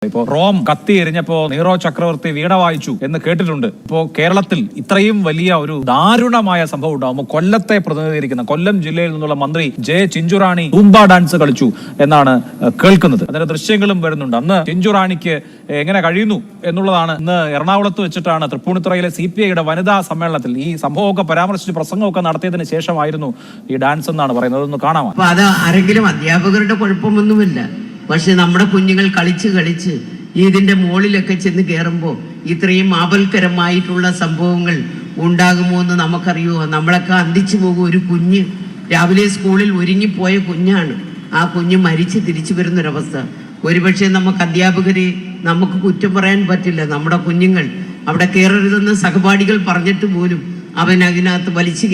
ഇപ്പോ റോം കത്തി എരിഞ്ഞപ്പോ നീറോ ചക്രവർത്തി വീണ വായിച്ചു എന്ന് കേട്ടിട്ടുണ്ട്. ഇപ്പോ കേരളത്തിൽ ഇത്രയും വലിയ ഒരു ദാരുണമായ സംഭവം ഉണ്ടാകുമ്പോൾ കൊല്ലത്തെ പ്രതിനിധീകരിക്കുന്ന കൊല്ലം ജില്ലയിൽ നിന്നുള്ള മന്ത്രി ജെ ചിഞ്ചുറാണി സൂംബ ഡാൻസ് കളിച്ചു എന്നാണ് കേൾക്കുന്നത്. അതിന്റെ ദൃശ്യങ്ങളും വരുന്നുണ്ട്. അന്ന് ചിഞ്ചുറാണിക്ക് എങ്ങനെ കഴിയുന്നു എന്നുള്ളതാണ്. ഇന്ന് എറണാകുളത്ത് വെച്ചിട്ടാണ് തൃപ്പൂണിത്തുറയിലെ CPIയുടെ വനിതാ സമ്മേളനത്തിൽ ഈ സംഭവമൊക്കെ പരാമർശിച്ച് പ്രസംഗമൊക്കെ നടത്തിയതിന് ശേഷമായിരുന്നു ഈ ഡാൻസ് എന്നാണ് പറയുന്നത്. അതൊന്ന് കാണാം. അപ്പൊ അത് ആരെങ്കിലും അധ്യാപകരുടെ കുഴപ്പമൊന്നുമില്ല. പക്ഷെ നമ്മുടെ കുഞ്ഞുങ്ങൾ കളിച്ച് ഇതിന്റെ മുകളിലൊക്കെ ചെന്ന് കയറുമ്പോൾ ഇത്രയും ആപൽക്കരമായിട്ടുള്ള സംഭവങ്ങൾ ഉണ്ടാകുമോ എന്ന് നമുക്കറിയുമോ? നമ്മളൊക്കെ അന്തിച്ചു പോകും. ഒരു കുഞ്ഞ് രാവിലെ സ്കൂളിൽ ഒരുങ്ങിപ്പോയ കുഞ്ഞാണ്. ആ കുഞ്ഞ് മരിച്ച് തിരിച്ചു വരുന്നൊരവസ്ഥ. ഒരുപക്ഷെ നമുക്ക് അധ്യാപകരെ നമുക്ക് കുറ്റം പറയാൻ പറ്റില്ല. നമ്മുടെ കുഞ്ഞുങ്ങൾ അവിടെ കയറരുതെന്ന് സഹപാഠികൾ പറഞ്ഞിട്ട് പോലും അവൻ അതിനകത്ത് വലിച്ചു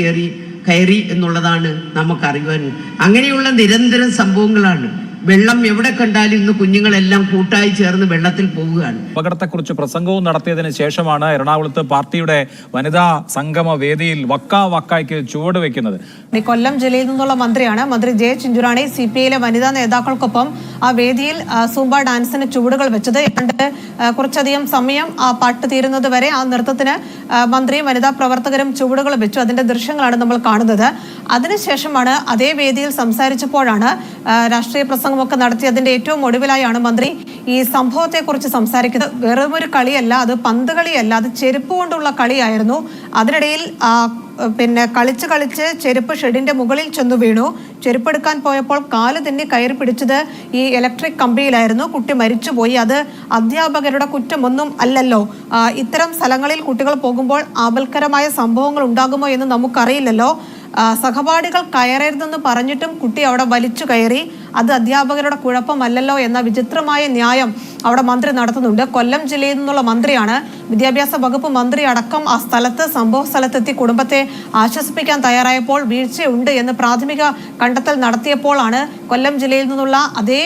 കയറി എന്നുള്ളതാണ് നമുക്കറിയുവാൻ. അങ്ങനെയുള്ള നിരന്തരം സംഭവങ്ങളാണ്. വെള്ളം എവിടെ കണ്ടാലും ഇന്ന് കുഞ്ഞുങ്ങളെല്ലാം കൂട്ടായി ചേർന്ന് വെള്ളത്തിൽ പോവുകയാണ്. അപകടത്തെക്കുറിച്ച് പ്രസംഗവും നടത്തിയതിനു ശേഷമാണ് എറണാകുളത്ത് പാർട്ടിയുടെ വനിതാ സംഗമ വേദിയിൽ വക്കായ്ക്ക് ചുവട് വെക്കുന്നത്. കൊല്ലം ജില്ലയിൽ നിന്നുള്ള മന്ത്രിയാണ് മന്ത്രി ജെ ചിഞ്ചുറാണി. CPIയിലെ വനിതാ നേതാക്കൾക്കൊപ്പം ആ വേദിയിൽ സൂംബ ഡാൻസിന് ചുവടുകൾ വെച്ചത്. കുറച്ചധികം സമയം ആ പാട്ട് തീരുന്നത് വരെ ആ നൃത്തത്തിന് മന്ത്രിയും വനിതാ പ്രവർത്തകരും ചുവടുകൾ വെച്ചു. അതിന്റെ ദൃശ്യങ്ങളാണ് നമ്മൾ കാണുന്നത്. അതിനുശേഷമാണ് അതേ വേദിയിൽ സംസാരിച്ചപ്പോഴാണ് രാഷ്ട്രീയ പ്രസംഗമൊക്കെ നടത്തി. അതിന്റെ ഏറ്റവും ഒടുവിലായാണ് മന്ത്രി ഈ സംഭവത്തെക്കുറിച്ച് സംസാരിക്കുന്നത്. വെറുമൊരു കളിയല്ല, അത് പന്ത് കളിയല്ല, അത് ചെരുപ്പ് കൊണ്ടുള്ള കളിയായിരുന്നു. അതിനിടയിൽ കളിച്ച് ചെരുപ്പ് ഷെഡിന്റെ മുകളിൽ ചെന്നു വീണു. ചെരുപ്പെടുക്കാൻ പോയപ്പോൾ കാല് തന്നെ കയറി പിടിച്ചത് ഈ ഇലക്ട്രിക് കമ്പിയിലായിരുന്നു. കുട്ടി മരിച്ചുപോയി. അത് അധ്യാപകരുടെ കുറ്റമൊന്നും അല്ലല്ലോ. ഇത്തരം സ്ഥലങ്ങളിൽ കുട്ടികൾ പോകുമ്പോൾ ആപൽക്കരമായ സംഭവങ്ങൾ ഉണ്ടാകുമോ എന്ന് നമുക്കറിയില്ലല്ലോ. സഹപാഠികൾ കയറരുതെന്ന് പറഞ്ഞിട്ടും കുട്ടി അവിടെ വലിച്ചു കയറി. അത് അധ്യാപകരുടെ കുഴപ്പമല്ലല്ലോ എന്ന വിചിത്രമായ ന്യായം അവിടെ മന്ത്രി നടത്തുന്നുണ്ട്. കൊല്ലം ജില്ലയിൽ നിന്നുള്ള മന്ത്രിയാണ്. വിദ്യാഭ്യാസ വകുപ്പ് മന്ത്രി അടക്കം ആ സംഭവ സ്ഥലത്തെത്തി കുടുംബത്തെ ആശ്വസിപ്പിക്കാൻ തയ്യാറായപ്പോൾ വീഴ്ചയുണ്ട് എന്ന് പ്രാഥമിക കണ്ടെത്തൽ നടത്തിയപ്പോഴാണ് കൊല്ലം ജില്ലയിൽ നിന്നുള്ള അതേ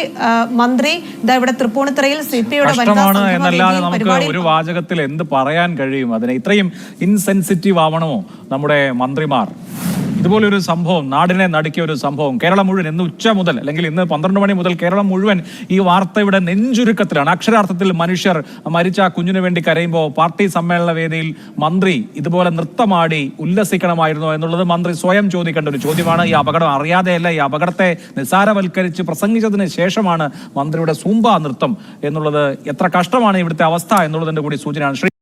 മന്ത്രി ഇവിടെ തൃപ്പൂണിത്തുറയിൽ CPIയുടെ ഒരു വാചകത്തിൽ എന്ത് പറയാൻ കഴിയും? അതിനെ ഇത്രയും ഇൻസെൻസിറ്റീവ് ആവണമോ നമ്മുടെ മന്ത്രിമാർ? ഇതുപോലൊരു സംഭവം, നാടിനെ നടുക്കിയ ഒരു സംഭവം കേരളം മുഴുവൻ ഇന്ന് ഉച്ച മുതൽ അല്ലെങ്കിൽ ഇന്ന് 12 മണി മുതൽ കേരളം മുഴുവൻ ഈ വാർത്തയുടെ നെഞ്ചുരുക്കത്തിലാണ്. അക്ഷരാർത്ഥത്തിൽ മനുഷ്യർ മരിച്ച ആ കുഞ്ഞിനു വേണ്ടി കരയുമ്പോൾ പാർട്ടി സമ്മേളന വേദിയിൽ മന്ത്രി ഇതുപോലെ നൃത്തമാടി ഉല്ലസിക്കണമായിരുന്നോ എന്നുള്ളത് മന്ത്രി സ്വയം ചോദിക്കേണ്ട ഒരു ചോദ്യമാണ്. ഈ അപകടം അറിയാതെയല്ല, ഈ അപകടത്തെ നിസ്സാരവൽക്കരിച്ച് പ്രസംഗിച്ചതിന് ശേഷമാണ് മന്ത്രിയുടെ സൂംബ നൃത്തം എന്നുള്ളത്. എത്ര കഷ്ടമാണ് ഇവിടുത്തെ അവസ്ഥ എന്നുള്ളതിന്റെ കൂടി സൂചനയാണ്.